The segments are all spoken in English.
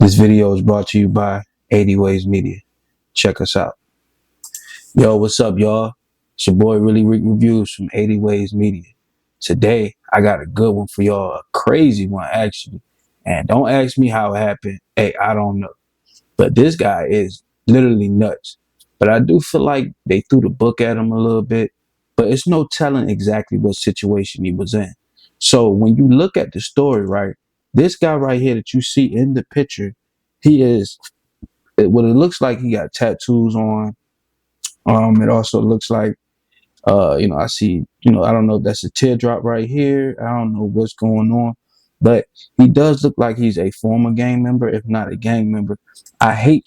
This video is brought to you by 80 Ways Media. Check us out. Yo, what's up, y'all? It's your boy Really Rick Reviews from 80 Ways Media. Today, I got a good one for y'all, a crazy one actually. And don't ask me how it happened. Hey, I don't know. But this guy is literally nuts. But I do feel like they threw the book at him a little bit. But it's no telling exactly what situation he was in. So when you look at the story, right, this guy right here that you see in the picture, he is what it looks like. He got tattoos on. It also looks like, I see, I don't know if that's a teardrop right here. I don't know what's going on, but he does look like he's a former gang member, if not a gang member. What I hate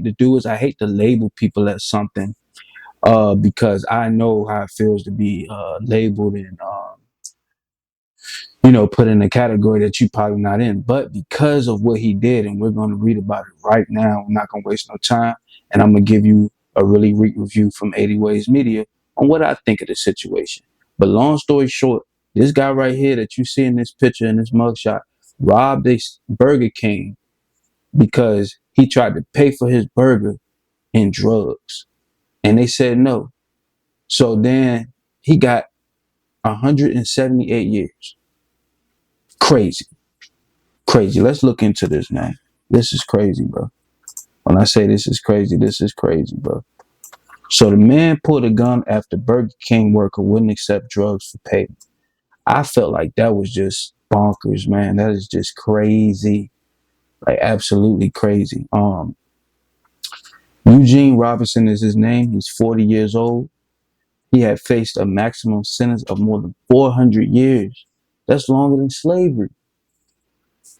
to do is I hate to label people as something, because I know how it feels to be labeled and put in a category that you probably not in. But because of what he did, and we're going to read about it right now, I'm not going to waste no time, and I'm going to give you a really review from 80 Ways Media on what I think of the situation. But long story short, this guy right here that you see in this picture, in this mugshot, robbed a Burger King because he tried to pay for his burger in drugs, and they said no. So then he got 178 years. Crazy. Crazy. Let's look into this, man. This is crazy, bro. When I say this is crazy, bro. So the man pulled a gun after Burger King worker wouldn't accept drugs for payment. I felt like that was just bonkers, man. That is just crazy. Like absolutely crazy. Eugene Robertson is his name. He's 40 years old. He had faced a maximum sentence of more than 400 years. That's longer than slavery.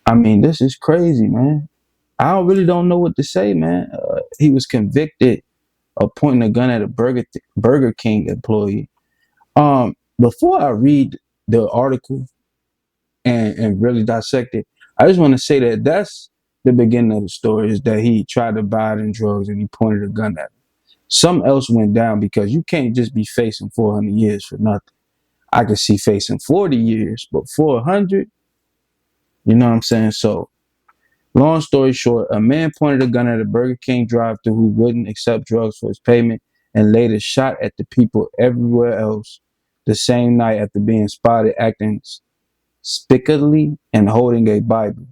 I mean, this is crazy, man. I really don't know what to say, man. He was convicted of pointing a gun at a Burger King employee. Before I read the article and really dissect it, I just want to say that that's the beginning of the story, is that he tried to buy it in drugs and he pointed a gun at him. Something else went down, because you can't just be facing 400 years for nothing. I could see facing 40 years, but 400, you know what I'm saying? So long story short, a man pointed a gun at a Burger King drive-thru who wouldn't accept drugs for his payment, and later shot at the people everywhere else the same night after being spotted acting spickily and holding a Bible.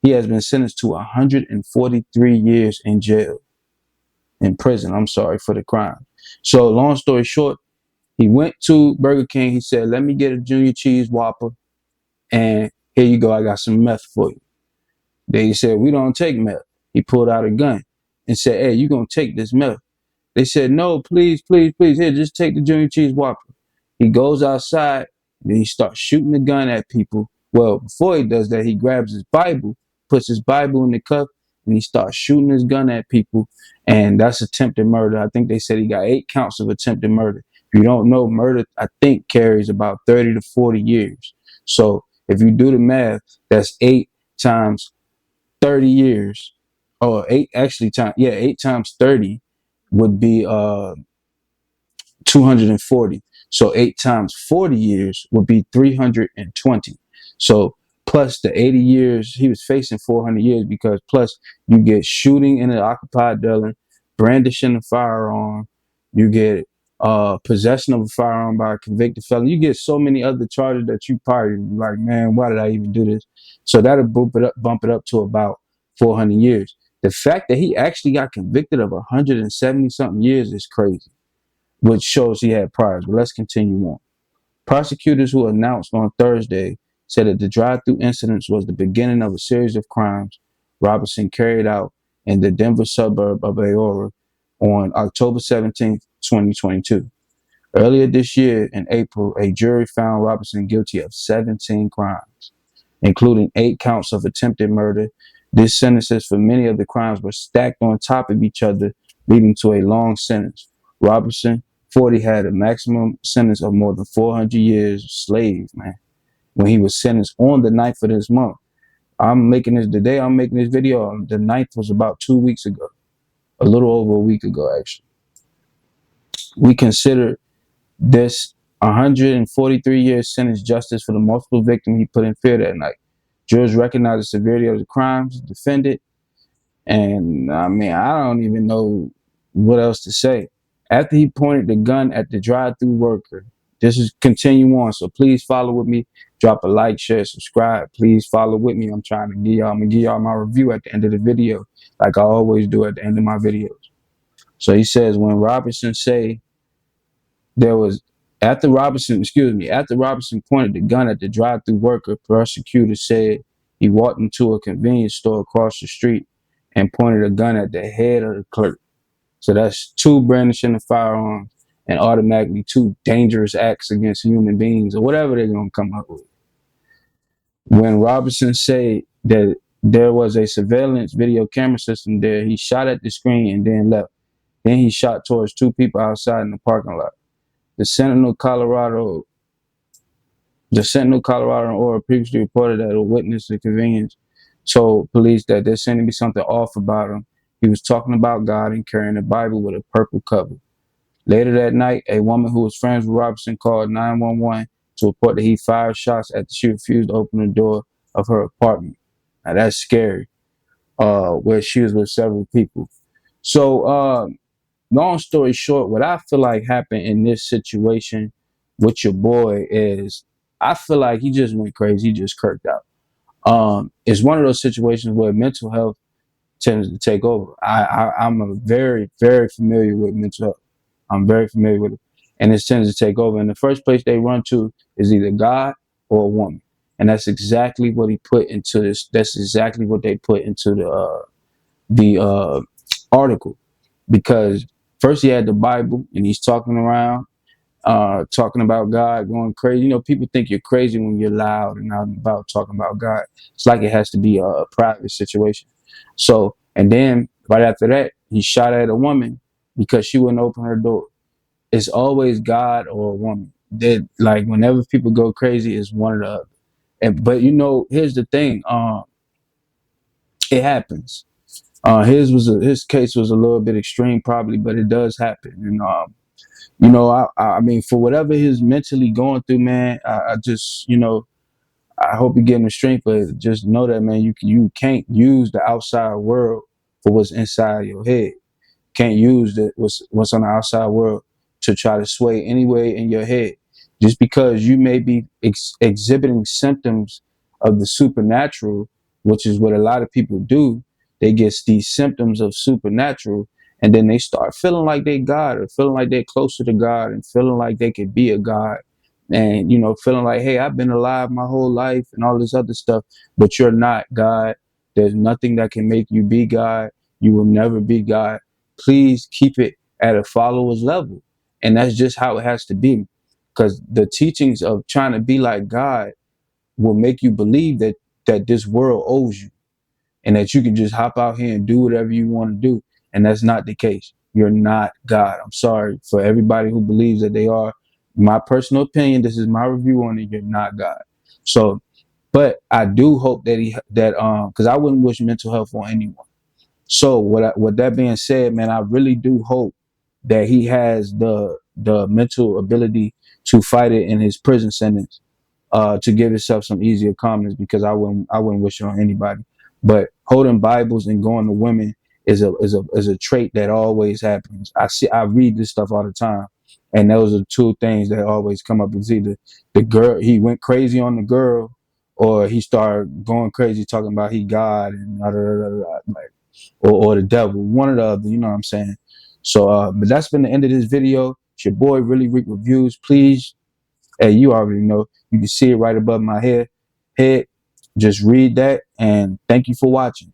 He has been sentenced to 143 years in prison, for the crime. So long story short, he went to Burger King. He said, "Let me get a junior cheese Whopper, and here you go, I got some meth for you." They said, "We don't take meth." He pulled out a gun and said, "Hey, you gonna take this meth?" They said, "No, please, please, please. Here, just take the junior cheese Whopper." He goes outside, and then he starts shooting the gun at people. Well, before he does that, he grabs his Bible, puts his Bible in the cup, and he starts shooting his gun at people. And that's attempted murder. I think they said he got 8 counts of attempted murder. If you don't know, murder, I think, carries about 30 to 40 years. So if you do the math, that's 8 times 30 years, or 8 times 30 would be 240. So 8 times 40 years would be 320. So plus the 80 years, he was facing 400 years, because plus you get shooting in an occupied dwelling, brandishing a firearm, you get possession of a firearm by a convicted felon. You get so many other charges that you probably like, man, why did I even do this? So that'll bump it up to about 400 years. The fact that he actually got convicted of 170 something years is crazy, which shows he had priors. But let's continue on. Prosecutors who announced on Thursday said that the drive-thru incident was the beginning of a series of crimes Robertson carried out in the Denver suburb of Aurora on October 17, 2022. Earlier this year, in April, a jury found Robertson guilty of 17 crimes, including 8 counts of attempted murder. These sentences for many of the crimes were stacked on top of each other, leading to a long sentence. Robertson, 40, had a maximum sentence of more than 400 years slave, man, when he was sentenced on the 9th of this month. I'm making this video. The 9th was about 2 weeks ago, a little over a week ago, actually. We consider this 143 year sentence justice for the multiple victims he put in fear that night. Jurors recognized the severity of the crimes, defended, and I mean, I don't even know what else to say. After he pointed the gun at the drive-thru worker, this is continue on. So please follow with me. Drop a like, share, subscribe. Please follow with me. I'm gonna give y'all my review at the end of the video, like I always do at the end of my videos. So he says when Robertson say there was after Robertson pointed the gun at the drive-thru worker, prosecutors said he walked into a convenience store across the street and pointed a gun at the head of the clerk. So that's two brandishing the firearms and automatically two dangerous acts against human beings or whatever they're gonna come up with. When Robertson said that there was a surveillance video camera system there, he shot at the screen and then left. Then he shot towards two people outside in the parking lot. The Sentinel, Colorado, and Aurora previously reported that a witness to the convenience told police that there seemed to be something off about him. He was talking about God and carrying a Bible with a purple cover. Later that night, a woman who was friends with Robertson called 911 to report that he fired shots after she refused to open the door of her apartment. Now that's scary. Where she was with several people. So, long story short, what I feel like happened in this situation with your boy is I feel like he just went crazy. He just kirked out. It's one of those situations where mental health tends to take over. I'm a very, very familiar with mental health. I'm very familiar with it. And it tends to take over. And the first place they run to is either God or a woman. And that's exactly what he put into this. That's exactly what they put into the article. Because first he had the Bible and he's talking around, talking about God, going crazy. You know, people think you're crazy when you're loud and out and about talking about God. It's like it has to be a private situation. So, and then right after that, he shot at a woman because she wouldn't open her door. It's always God or a woman. That like whenever people go crazy, it's one or the other. And but you know, here's the thing. It happens. His case was a little bit extreme, probably, but it does happen. And you know, I mean, for whatever he's mentally going through, man, I just, you know, I hope you're getting the strength, but just know that, man, you can't use the outside world for what's inside your head. Can't use what's on the outside world to try to sway any way in your head. Just because you may be exhibiting symptoms of the supernatural, which is what a lot of people do, they get these symptoms of supernatural, and then they start feeling like they God or feeling like they're closer to God and feeling like they could be a God. And, you know, feeling like, hey, I've been alive my whole life and all this other stuff, but you're not God. There's nothing that can make you be God. You will never be God. Please keep it at a follower's level. And that's just how it has to be. Because the teachings of trying to be like God will make you believe that this world owes you and that you can just hop out here and do whatever you want to do. And that's not the case. You're not God. I'm sorry for everybody who believes that they are. My personal opinion, this is my review on it. You're not God. So, but I do hope because I wouldn't wish mental health on anyone. So with that being said, man, I really do hope that he has the mental ability to fight it in his prison sentence, to give himself some easier calmness, because I wouldn't wish it on anybody. But holding Bibles and going to women is a trait that always happens. I read this stuff all the time, and those are two things that always come up. It's either the girl, he went crazy on the girl, or he started going crazy talking about he God and like, or the devil, one or the other, you know what I'm saying? So, but that's been the end of this video. It's your boy, Really Rick Reviews. Please, hey, you already know. You can see it right above my head. Just read that, and thank you for watching.